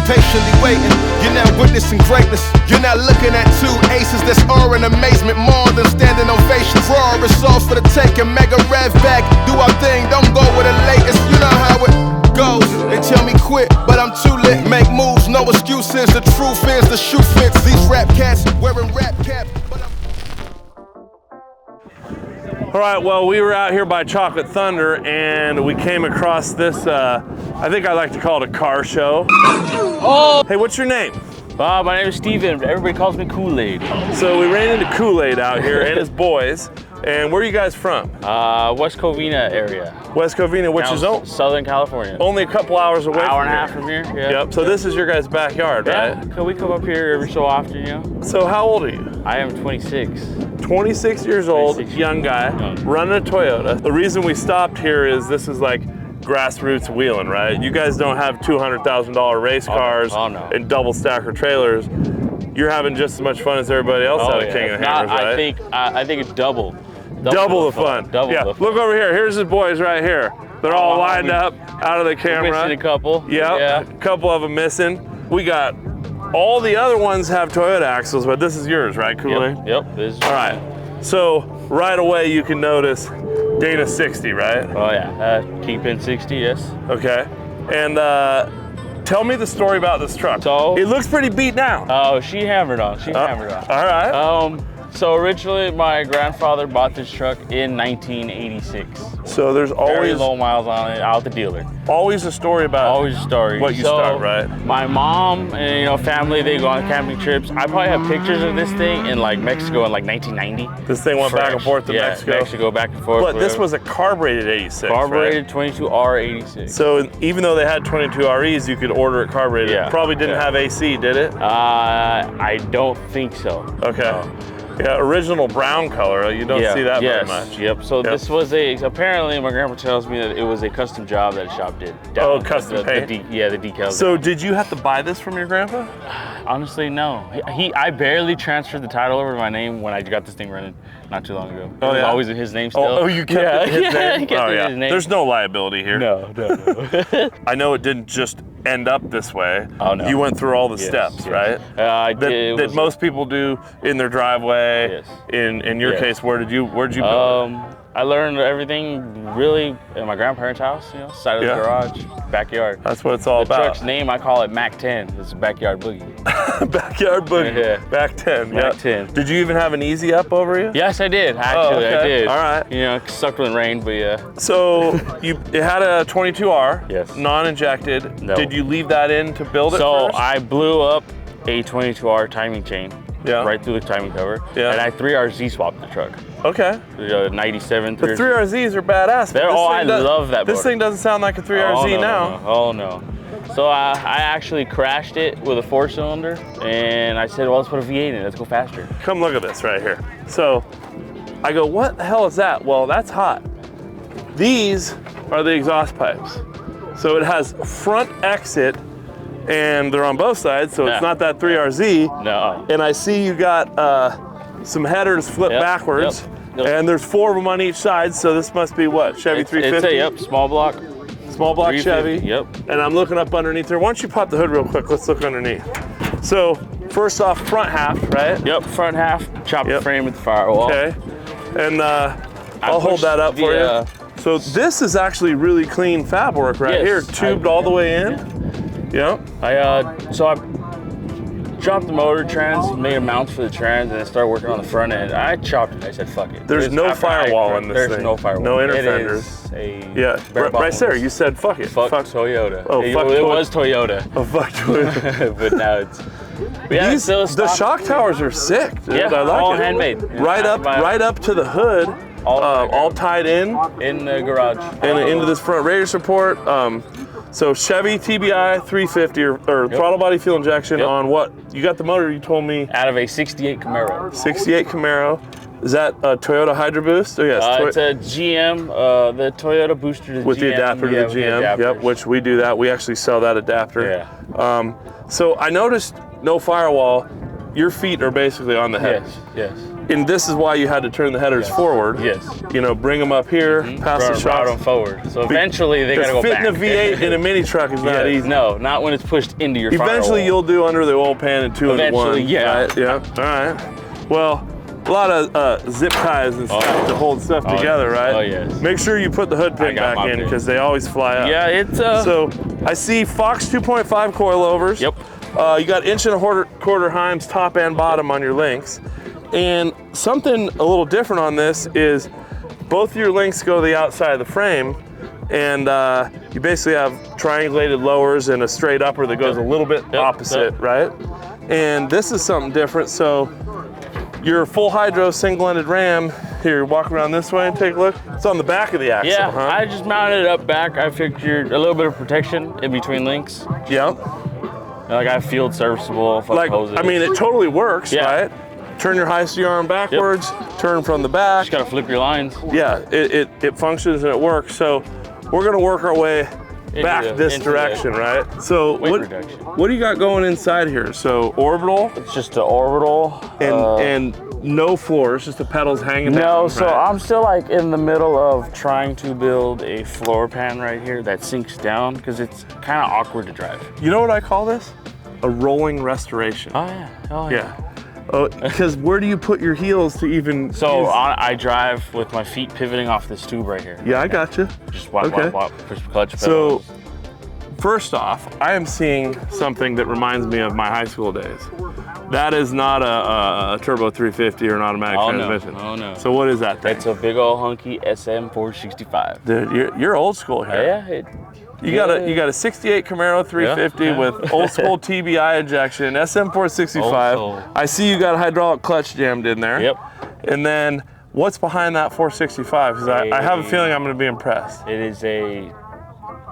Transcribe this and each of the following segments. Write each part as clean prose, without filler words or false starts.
patiently waiting. You're now witnessing greatness. You're now looking at two aces that's awe and amazement, more than standing ovations. Raw results for the taking, mega rev back, do our thing, don't go with the latest. You know how it goes. They tell me quit, but I'm too lit. Make moves, no excuses. The truth is the shoe fits. These rap cats wearing rap caps. All right, well, we were out here by Chocolate Thunder and we came across this, I think I like to call it a car show. Oh! Hey, what's your name? My name is Steven, but everybody calls me Koolade. So we ran into Koolade out here and his boys. And where are you guys from? West Covina area. West Covina, which is Southern California. Only a couple hours away. Hour and a half from here. Yeah. Yep. So this is your guys' backyard, right? Yeah. We come up here every so often, you know. So how old are you? I am 26. 26 years old, young guy, running a Toyota. The reason we stopped here is this is like grassroots wheeling, right? You guys don't have $200,000 race cars and double stacker trailers. You're having just as much fun as everybody else out of King of the Hammers, right? I think it's double the fun. Double the fun. Look over here. Here's his boys right here. They're all lined up out of the camera. Missing a couple. Yep. Yeah, a couple of them missing. We got all the other ones have Toyota axles, but this is yours, right, Koolade? Yep. This is all right. So right away you can notice Dana 60, right? Oh yeah. Kingpin 60, yes. Okay. And tell me the story about this truck. So it looks pretty beat down. Oh, she hammered on. Hammered on. All right. So originally, my grandfather bought this truck in 1986. So there's always very low miles on it, out the dealer. Always a story about what you start, right? My mom and family, they go on camping trips. I probably have pictures of this thing in like Mexico in like 1990. This thing went back and forth to Mexico. Mexico back and forth. But this was a carbureted 86. Carbureted right? 22R 86. So even though they had 22REs, you could order it carbureted. Yeah. Probably didn't have AC, did it? I don't think so. Okay. No. Yeah, original brown color. You don't see that very much. Yep. So this was apparently my grandpa tells me that it was a custom job that the shop did. Custom paint. The decals. So did you have to buy this from your grandpa? Honestly, no. I barely transferred the title over to my name when I got this thing running not too long ago. It was always in his name still. Oh, you kept his name? His name. There's no liability here. No. I know it didn't just end up this way. Oh no. You went through all the steps, right? That most people do in their driveway. Yes. In your case, where'd you build it? I learned everything really at my grandparents' house, side of the garage, backyard. That's what it's all about. The truck's name, I call it Mac 10. It's a backyard boogie. Backyard boogie. Yeah. Mac 10. Mac 10. Did you even have an easy up over you? Yes, I did. Actually, I did. All right. Suckling rain, but yeah. So it had a 22R. Yes. Non-injected. No. Did you leave that in to build it So first? I blew up a 22R timing chain. Yeah. Right through the timing cover. Yeah. And I 3RZ swapped the truck. Okay. 97. The 3RZs are badass. I love that This thing doesn't sound like a 3RZ now. Oh no. So I actually crashed it with a 4-cylinder, and I said, well, let's put a V8 in it. Let's go faster. Come look at this right here. So I go, what the hell is that? Well, that's hot. These are the exhaust pipes. So it has front exit, and they're on both sides, so it's not that 3RZ. No. And I see you got some headers flipped backwards, and there's 4 of them on each side, so this must be what, Chevy 350? It's small block. Small block Chevy. Yep. And I'm looking up underneath there. Why don't you pop the hood real quick? Let's look underneath. So first off, front half, right? Yep, front half, chopped the frame with the firewall. Okay. And I'll hold that up for you. So this is actually really clean fab work right here, tubed all the way in. Yep. So I dropped the motor trans, made a mount for the trans, and then started working on the front end. I chopped it. I said, fuck it. There's no firewall in this thing. There's no firewall. No inner fenders. Right there. You said, fuck it. Fuck Toyota. Oh, it fuck was Toyota. Oh, fuck Toyota. But now it's... The shock towers are sick, dude. Yeah, I like all it. handmade. Right up to the hood. All tied in the garage and into this front radiator support. So Chevy TBI 350 or throttle body fuel injection on what? You got the motor, you told me. Out of a 68 Camaro. 68 Camaro. Is that a Toyota Hydroboost? Oh yes. It's a GM, the Toyota booster to with GM. The adapter to the GM. Yep, which we do that. We actually sell that adapter. Yeah. So I noticed no firewall. Your feet are basically on the head. Yes. And this is why you had to turn the headers forward. Yes. You know, bring them up here, past the Route shocks. them forward. So eventually they gotta go back. Fitting a V8 in a mini truck is not easy. No, not when it's pushed into your Eventually firewall. you'll do under the oil pan and 2 into 1. Eventually, yeah. Right? Yeah. All right. Well, a lot of zip ties and stuff to hold stuff together, right? Oh, yes. Make sure you put the hood pin back in because they always fly out. Yeah, it's So I see Fox 2.5 coilovers. Yep. You got 1.25" heims top and bottom on your links. And something a little different on this is both your links go to the outside of the frame, and you basically have triangulated lowers and a straight upper that goes a little bit opposite, right? And this is something different. So your full hydro single-ended ram, here, walk around this way and take a look. It's on the back of the axle, Yeah, huh? I just mounted it up back. I figured a little bit of protection in between links. Yep. Like I have field serviceable. Like, I mean, it totally works, right? Turn your high C arm backwards, turn from the back. Just gotta flip your lines. Yeah, it functions and it works. So we're gonna work our way back this direction, right? So what do you got going inside here? So Orbital? It's just an Orbital. And no floor, it's just the pedals hanging down. No, so I'm still like in the middle of trying to build a floor pan right here that sinks down because it's kind of awkward to drive. You know what I call this? A rolling restoration. Oh yeah, oh yeah. Oh, because where do you put your heels to even? So I drive with my feet pivoting off this tube right here. Yeah, I got you. Just push clutch pedals. So, first off, I am seeing something that reminds me of my high school days. That is not a turbo 350 or an automatic transmission. Oh no. So what is that thing? It's a big old hunky SM 465. Dude, you're old school here. Yeah. You got a 68 Camaro 350 with old school TBI injection, SM 465. I see you got a hydraulic clutch jammed in there. Yep. And then what's behind that 465? Because I have a feeling I'm going to be impressed. It is a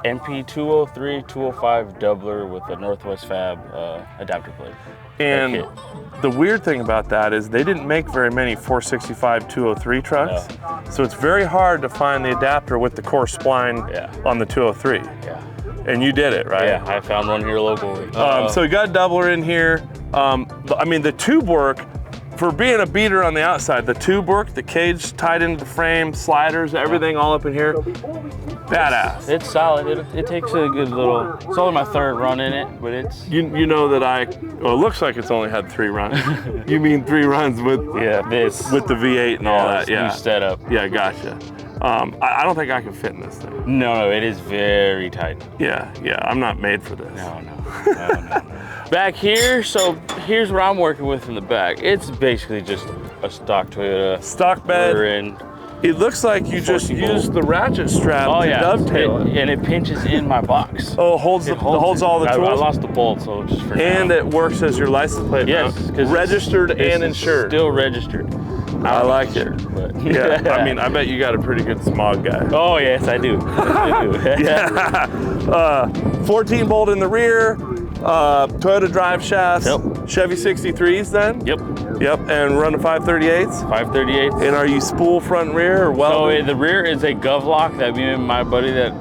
MP 203 205 doubler with a Northwest Fab adapter plate. And the weird thing about that is they didn't make very many 465 203 trucks. No. So it's very hard to find the adapter with the core spline on the 203. Yeah. And you did it, right? Yeah, I found one here locally. So you got a doubler in here. I mean, the tube work, for being a beater on the outside, the tube work, the cage tied into the frame, sliders, everything all up in here, badass. It's solid. It takes a good little, it's only my third run in it, but it's... You know that well, it looks like it's only had 3 runs. You mean 3 runs with with the V8 and all that, New setup. Yeah, gotcha. I don't think I can fit in this thing. No, it is very tight. Yeah, I'm not made for this. No. Back here, so here's what I'm working with in the back. It's basically just a stock Toyota. Stock bed. It looks like you just used the ratchet strap to dovetail it. And it pinches in my box. Oh, holds all the tools? I lost the bolt, so just for And now. it works as your license plate. Yes, because registered and insured. Still registered. I like it. But yeah, I mean, I bet you got a pretty good smog guy. Oh yes, I do. Yeah. 14 bolt in the rear, Toyota drive shafts, Chevy 63s then? Yep, and run to 538s? 538s. And are you spool front and rear or welded? So the rear is a Gov-Lock that me and my buddy that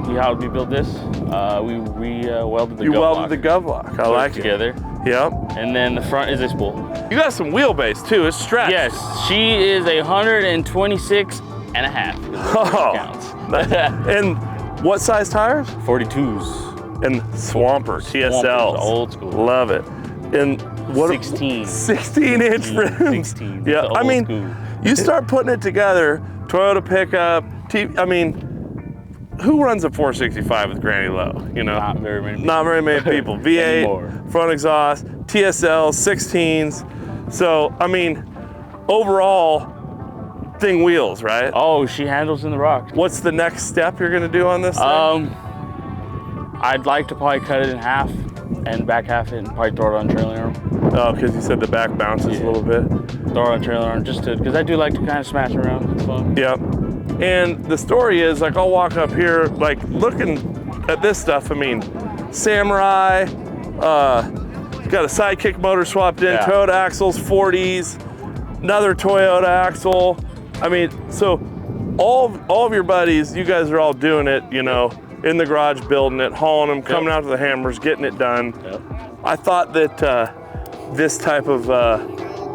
he helped me build this. We welded the Gov-Lock. You welded the Gov-Lock, I like it. Together. Yep. And then the front is a spool. You got some wheelbase too, it's strapped. Yes, she is 126 and a half. Counts. And what size tires? 42s. And Swamper TSLs. Old school. Love it. And what 16-inch rims. 16. Yeah, I mean, school. You start putting it together, Toyota pickup, I mean, who runs a 465 with granny low? You know, not very many. Not very many people. V8, front exhaust, TSL, 16s. So I mean, overall, thing wheels, right? Oh, she handles in the rock. What's the next step you're gonna do on this thing? I'd like to probably cut it in half and back half it and probably throw it on trailer arm. Oh, because you said the back bounces a little bit. Throw it on trailer arm just to, because I do like to kind of smash around. It's fun. Yep. And the story is, like, I'll walk up here, like, looking at this stuff. I mean, Samurai, got a sidekick motor swapped in, Toyota axles, 40s, another Toyota axle. I mean, so all of your buddies, you guys are all doing it, you know, in the garage, building it, hauling them, coming out to the hammers, getting it done. I thought that this type of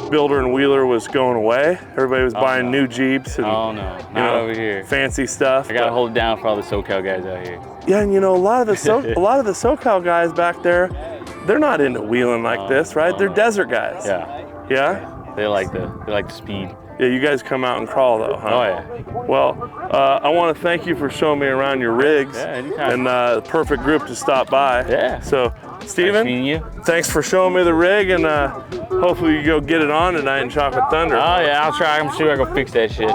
builder and wheeler was going away. Everybody was buying new Jeeps and oh no, not over here. Fancy stuff. I gotta hold it down for all the SoCal guys out here. Yeah, and you know, a lot of the SoCal guys back there, they're not into wheeling like this, right? They're desert guys. Yeah. Yeah? They like the speed. Yeah, you guys come out and crawl though, huh? Oh yeah. Well, I want to thank you for showing me around your rigs. Yeah, anytime. And the perfect group to stop by. Yeah. So, Steven, Nice meeting you. thanks for showing me the rig, and hopefully you go get it on tonight in Chocolate Thunder. Oh yeah, I'll try. I'm sure I can fix that shit.